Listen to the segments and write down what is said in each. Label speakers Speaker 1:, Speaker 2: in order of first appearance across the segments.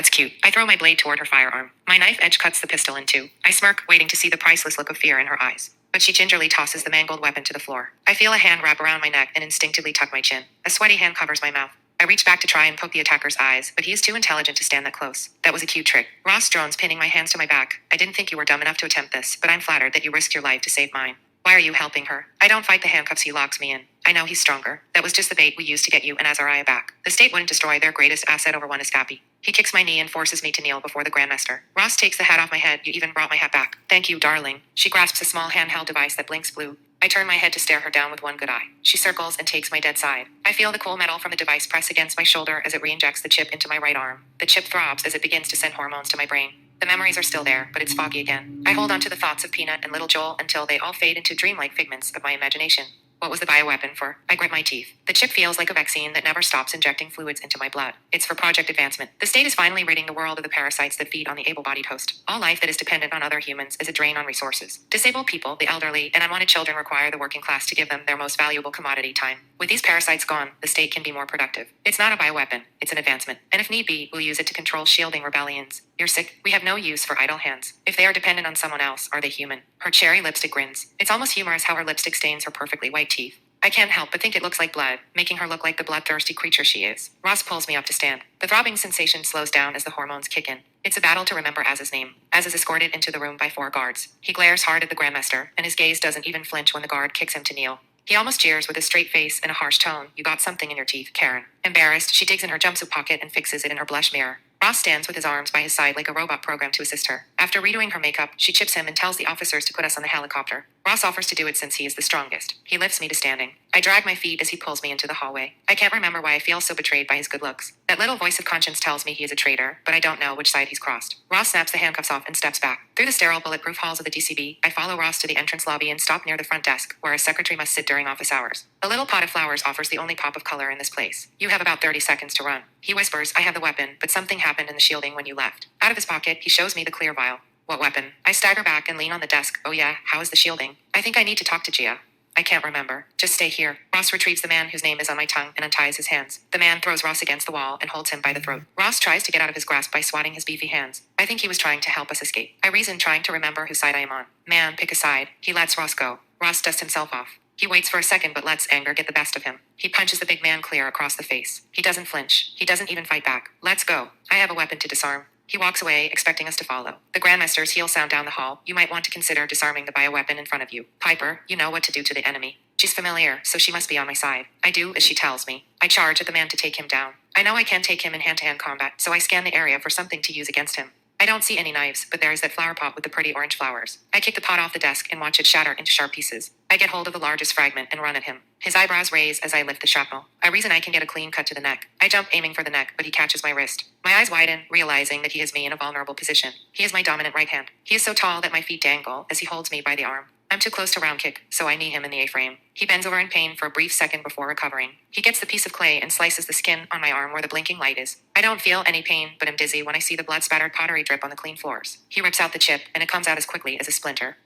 Speaker 1: That's cute. I throw my blade toward her firearm. My knife edge cuts the pistol in two. I smirk, waiting to see the priceless look of fear in her eyes. But she gingerly tosses the mangled weapon to the floor. I feel a hand wrap around my neck and instinctively tuck my chin. A sweaty hand covers my mouth. I reach back to try and poke the attacker's eyes, but he is too intelligent to stand that close. That was a cute trick. Ross drones, pinning my hands to my back. I didn't think you were dumb enough to attempt this, but I'm flattered that you risked your life to save mine. Why are you helping her? I don't fight the handcuffs he locks me in. I know he's stronger. That was just the bait we used to get you and Azariah back. The state wouldn't destroy their greatest asset over one escapee. He kicks my knee and forces me to kneel before the Grandmaster. Ross takes the hat off my head. You even brought my hat back. Thank you, darling. She grasps a small handheld device that blinks blue. I turn my head to stare her down with one good eye. She circles and takes my dead side. I feel the cool metal from the device press against my shoulder as it re-injects the chip into my right arm. The chip throbs as it begins to send hormones to my brain. The memories are still there, but it's foggy again. I hold on to the thoughts of Peanut and little Joel until they all fade into dreamlike figments of my imagination. What was the bioweapon for? I grit my teeth. The chip feels like a vaccine that never stops injecting fluids into my blood. It's for Project Advancement. The state is finally ridding the world of the parasites that feed on the able-bodied host. All life that is dependent on other humans is a drain on resources. Disabled people, the elderly, and unwanted children require the working class to give them their most valuable commodity, time. With these parasites gone, the state can be more productive. It's not a bioweapon, it's an advancement. And if need be, we'll use it to control shielding rebellions. You're sick. We have no use for idle hands. If they are dependent on someone else, are they human? Her cherry lipstick grins. It's almost humorous how her lipstick stains her perfectly white teeth. I can't help but think it looks like blood, making her look like the bloodthirsty creature she is. Ross pulls me up to stand. The throbbing sensation slows down as the hormones kick in. It's a battle to remember Az's name. Az is escorted into the room by 4 guards. He glares hard at the Grandmaster, and his gaze doesn't even flinch when the guard kicks him to kneel. He almost jeers with a straight face and a harsh tone. You got something in your teeth, Karen. Embarrassed, she digs in her jumpsuit pocket and fixes it in her blush mirror. Ross stands with his arms by his side like a robot programmed to assist her. After redoing her makeup, she chips him and tells the officers to put us on the helicopter. Ross offers to do it since he is the strongest. He lifts me to standing. I drag my feet as he pulls me into the hallway. I can't remember why I feel so betrayed by his good looks. That little voice of conscience tells me he is a traitor, but I don't know which side he's crossed. Ross snaps the handcuffs off and steps back. Through the sterile, bulletproof halls of the DCB, I follow Ross to the entrance lobby and stop near the front desk, where a secretary must sit during office hours. A little pot of flowers offers the only pop of color in this place. You have about 30 seconds to run. He whispers, I have the weapon, but something happened in the shielding when you left. Out of his pocket, he shows me the clear vial. What weapon? I stagger back and lean on the desk. Oh yeah, how is the shielding? I think I need to talk to Gia. I can't remember. Just stay here. Ross retrieves the man whose name is on my tongue and unties his hands. The man throws Ross against the wall and holds him by the throat. Ross tries to get out of his grasp by swatting his beefy hands. I think he was trying to help us escape. I reason, trying to remember whose side I am on. Man, pick a side. He lets Ross go. Ross dusts himself off. He waits for a second but lets anger get the best of him. He punches the big man clear across the face. He doesn't flinch. He doesn't even fight back. Let's go. I have a weapon to disarm. He walks away, expecting us to follow. The Grandmaster's heel sound down the hall. You might want to consider disarming the bioweapon in front of you. Piper, you know what to do to the enemy. She's familiar, so she must be on my side. I do as she tells me. I charge at the man to take him down. I know I can't take him in hand-to-hand combat, so I scan the area for something to use against him. I don't see any knives, but there is that flower pot with the pretty orange flowers. I kick the pot off the desk and watch it shatter into sharp pieces. I get hold of the largest fragment and run at him. His eyebrows raise as I lift the shrapnel. I reason I can get a clean cut to the neck. I jump, aiming for the neck, but he catches my wrist. My eyes widen, realizing that he has me in a vulnerable position. He is my dominant right hand. He is so tall that my feet dangle as he holds me by the arm. I'm too close to round kick, so I knee him in the A-frame. He bends over in pain for a brief second before recovering. He gets the piece of clay and slices the skin on my arm where the blinking light is. I don't feel any pain, but am dizzy when I see the blood-spattered pottery drip on the clean floors. He rips out the chip, and it comes out as quickly as a splinter.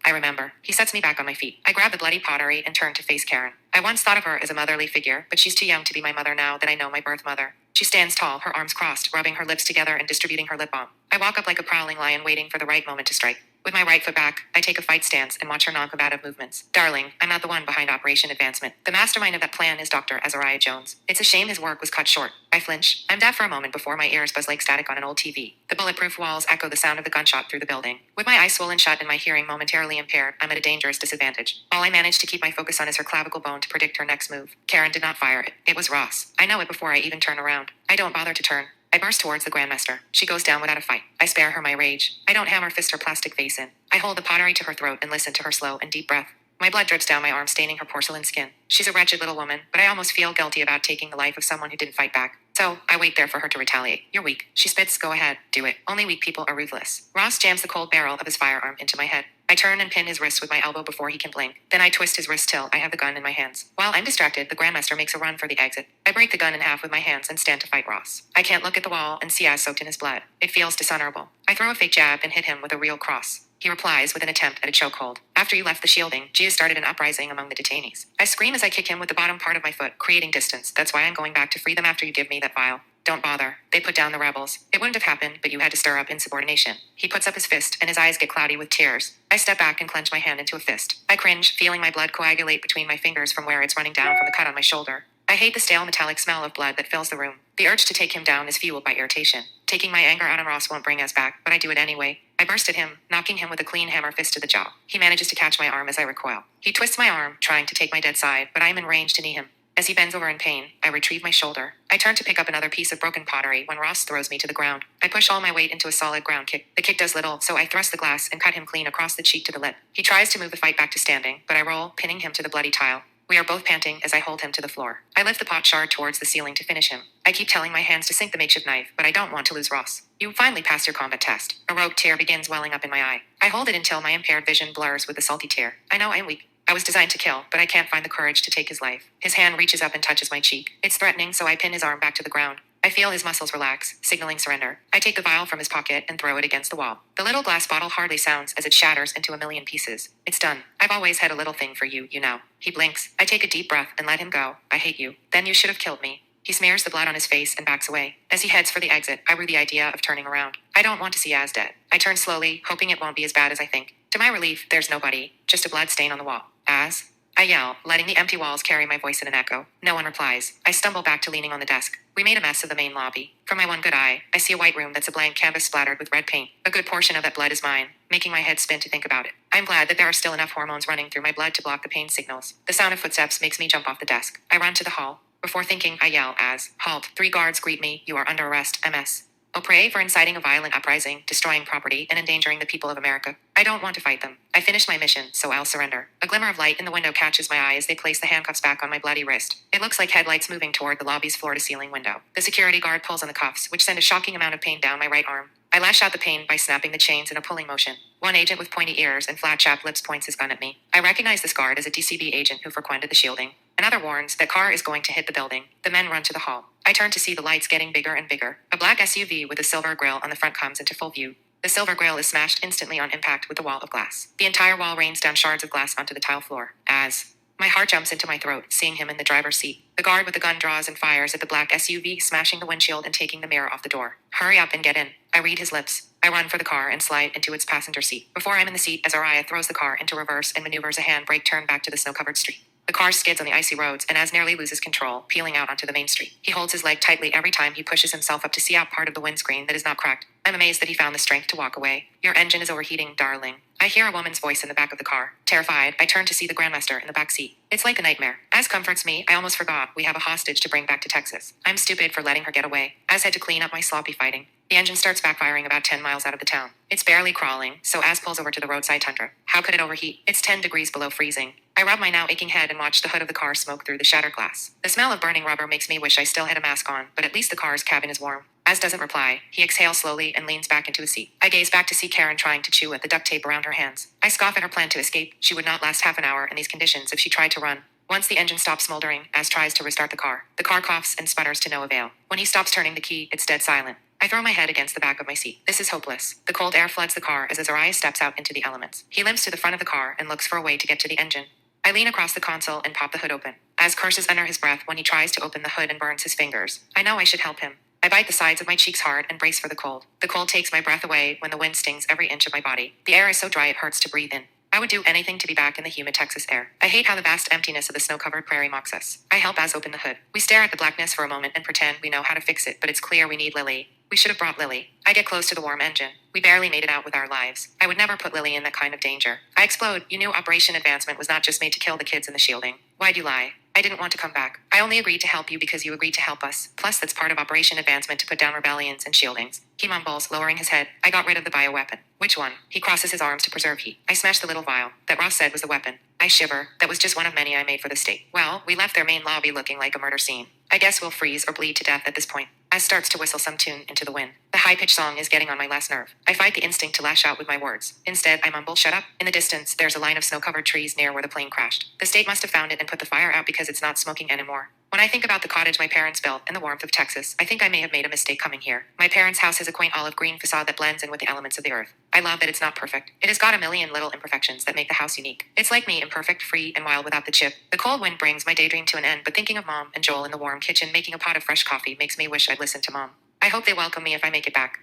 Speaker 1: I remember. He sets me back on my feet. I grab the bloody pottery and turn to face Karen. I once thought of her as a motherly figure, but she's too young to be my mother now that I know my birth mother. She stands tall, her arms crossed, rubbing her lips together and distributing her lip balm. I walk up like a prowling lion waiting for the right moment to strike. With my right foot back, I take a fight stance and watch her non-combative movements. Darling, I'm not the one behind Operation Advancement. The mastermind of that plan is Dr. Azariah Jones. It's a shame his work was cut short. I flinch. I'm deaf for a moment before my ears buzz like static on an old TV. The bulletproof walls echo the sound of the gunshot through the building. With my eyes swollen shut and my hearing momentarily impaired, I'm at a dangerous disadvantage. All I manage to keep my focus on is her clavicle bone to predict her next move. Karen did not fire it. It was Ross. I know it before I even turn around. I don't bother to turn. I burst towards the Grandmaster. She goes down without a fight. I spare her my rage. I don't hammer fist her plastic face in. I hold the pottery to her throat and listen to her slow and deep breath. My blood drips down my arm, staining her porcelain skin. She's a wretched little woman, but I almost feel guilty about taking the life of someone who didn't fight back. So, I wait there for her to retaliate. You're weak. She spits, go ahead, do it. Only weak people are ruthless. Ross jams the cold barrel of his firearm into my head. I turn and pin his wrist with my elbow before he can blink. Then I twist his wrist till I have the gun in my hands. While I'm distracted, the Grandmaster makes a run for the exit. I break the gun in half with my hands and stand to fight Ross. I can't look at the wall and see Az soaked in his blood. It feels dishonorable. I throw a fake jab and hit him with a real cross. He replies with an attempt at a chokehold. After you left the shielding, Gia started an uprising among the detainees. I scream as I kick him with the bottom part of my foot, creating distance. That's why I'm going back to free them after you give me that vial. Don't bother. They put down the rebels. It wouldn't have happened, but you had to stir up insubordination. He puts up his fist, and his eyes get cloudy with tears. I step back and clench my hand into a fist. I cringe, feeling my blood coagulate between my fingers from where it's running down from the cut on my shoulder. I hate the stale metallic smell of blood that fills the room. The urge to take him down is fueled by irritation. Taking my anger out on Ross won't bring us back, but I do it anyway. I burst at him, knocking him with a clean hammer fist to the jaw. He manages to catch my arm as I recoil. He twists my arm, trying to take my dead side, but I am in range to knee him. As he bends over in pain, I retrieve my shoulder. I turn to pick up another piece of broken pottery when Ross throws me to the ground. I push all my weight into a solid ground kick. The kick does little, so I thrust the glass and cut him clean across the cheek to the lip. He tries to move the fight back to standing, but I roll, pinning him to the bloody tile. We are both panting as I hold him to the floor. I lift the pot shard towards the ceiling to finish him. I keep telling my hands to sink the makeshift knife, but I don't want to lose Ross. You finally passed your combat test. A rogue tear begins welling up in my eye. I hold it until my impaired vision blurs with the salty tear. I know I am weak. I was designed to kill, but I can't find the courage to take his life. His hand reaches up and touches my cheek. It's threatening, so I pin his arm back to the ground. I feel his muscles relax, signaling surrender. I take the vial from his pocket and throw it against the wall. The little glass bottle hardly sounds as it shatters into a million pieces. It's done. I've always had a little thing for you, you know. He blinks. I take a deep breath and let him go. I hate you. Then you should have killed me. He smears the blood on his face and backs away. As he heads for the exit, I rue the idea of turning around. I don't want to see Az dead. I turn slowly, hoping it won't be as bad as I think. To my relief, there's nobody, just a blood stain on the wall. Az? I yell, letting the empty walls carry my voice in an echo. No one replies. I stumble back to leaning on the desk. We made a mess of the main lobby. From my one good eye, I see a white room that's a blank canvas splattered with red paint. A good portion of that blood is mine, making my head spin to think about it. I'm glad that there are still enough hormones running through my blood to block the pain signals. The sound of footsteps makes me jump off the desk. I run to the hall. Before thinking, I yell as, "Halt, 3 guards greet me, you are under arrest, MS. Opre for inciting a violent uprising, destroying property, and endangering the people of America. I don't want to fight them. I finished my mission, so I'll surrender." A glimmer of light in the window catches my eye as they place the handcuffs back on my bloody wrist. It looks like headlights moving toward the lobby's floor-to-ceiling window. The security guard pulls on the cuffs, which send a shocking amount of pain down my right arm. I lash out the pain by snapping the chains in a pulling motion. One agent with pointy ears and flat-chapped lips points his gun at me. I recognize this guard as a DCB agent who frequented the shielding. Another warns that car is going to hit the building. The men run to the hall. I turn to see the lights getting bigger and bigger. A black SUV with a silver grille on the front comes into full view. The silver grille is smashed instantly on impact with the wall of glass. The entire wall rains down shards of glass onto the tile floor. As my heart jumps into my throat, seeing him in the driver's seat. The guard with the gun draws and fires at the black SUV, smashing the windshield and taking the mirror off the door. "Hurry up and get in." I read his lips. I run for the car and slide into its passenger seat. Before I'm in the seat, Azariah throws the car into reverse and maneuvers a handbrake turn back to the snow-covered street. The car skids on the icy roads, and Az nearly loses control, peeling out onto the main street. He holds his leg tightly every time he pushes himself up to see out part of the windscreen that is not cracked. I'm amazed that he found the strength to walk away. "Your engine is overheating, darling." I hear a woman's voice in the back of the car. Terrified, I turn to see the Grandmaster in the back seat. It's like a nightmare. Az comforts me. I almost forgot we have a hostage to bring back to Texas. I'm stupid for letting her get away. Az had to clean up my sloppy fighting. The engine starts backfiring about 10 miles out of the town. It's barely crawling, so Az pulls over to the roadside tundra. How could it overheat? It's 10 degrees below freezing. I rub my now aching head and watch the hood of the car smoke through the shattered glass. The smell of burning rubber makes me wish I still had a mask on, but at least the car's cabin is warm. Az doesn't reply. He exhales slowly and leans back into his seat. I gaze back to see Karen trying to chew at the duct tape around her hands. I scoff at her plan to escape. She would not last half an hour in these conditions if she tried to run. Once the engine stops smoldering, Az tries to restart the car. The car coughs and sputters to no avail. When he stops turning the key, it's dead silent. I throw my head against the back of my seat. This is hopeless. The cold air floods the car as Azariah steps out into the elements. He limps to the front of the car and looks for a way to get to the engine. I lean across the console and pop the hood open. Az curses under his breath when he tries to open the hood and burns his fingers. I know I should help him. I bite the sides of my cheeks hard and brace for the cold. The cold takes my breath away when the wind stings every inch of my body. The air is so dry it hurts to breathe in. I would do anything to be back in the humid Texas air. I hate how the vast emptiness of the snow-covered prairie mocks us. I help Az open the hood. We stare at the blackness for a moment and pretend we know how to fix it, but it's clear we need Lily. We should have brought Lily. I get close to the warm engine. We barely made it out with our lives. I would never put Lily in that kind of danger. I explode. You knew Operation Advancement was not just made to kill the kids in the shielding. Why'd you lie? I didn't want to come back. I only agreed to help you because you agreed to help us. Plus, that's part of Operation Advancement to put down rebellions and shieldings. He mumbles, lowering his head. I got rid of the bioweapon. Which one? He crosses his arms to preserve heat. I smashed the little vial. That Ross said was the weapon. I shiver. That was just one of many I made for the state. Well, we left their main lobby looking like a murder scene. I guess we'll freeze or bleed to death at this point. Az starts to whistle some tune into the wind. The high-pitched song is getting on my last nerve. I fight the instinct to lash out with my words. Instead, I mumble, "Shut up." In the distance, there's a line of snow-covered trees near where the plane crashed. The state must have found it and put the fire out because it's not smoking anymore. When I think about the cottage my parents built and the warmth of Texas, I think I may have made a mistake coming here. My parents' house has a quaint olive green facade that blends in with the elements of the earth. I love that it's not perfect. It has got a million little imperfections that make the house unique. It's like me, imperfect, free, and wild without the chip. The cold wind brings my daydream to an end, but thinking of Mom and Joel in the warm kitchen making a pot of fresh coffee makes me wish I'd listened to Mom. I hope they welcome me if I make it back.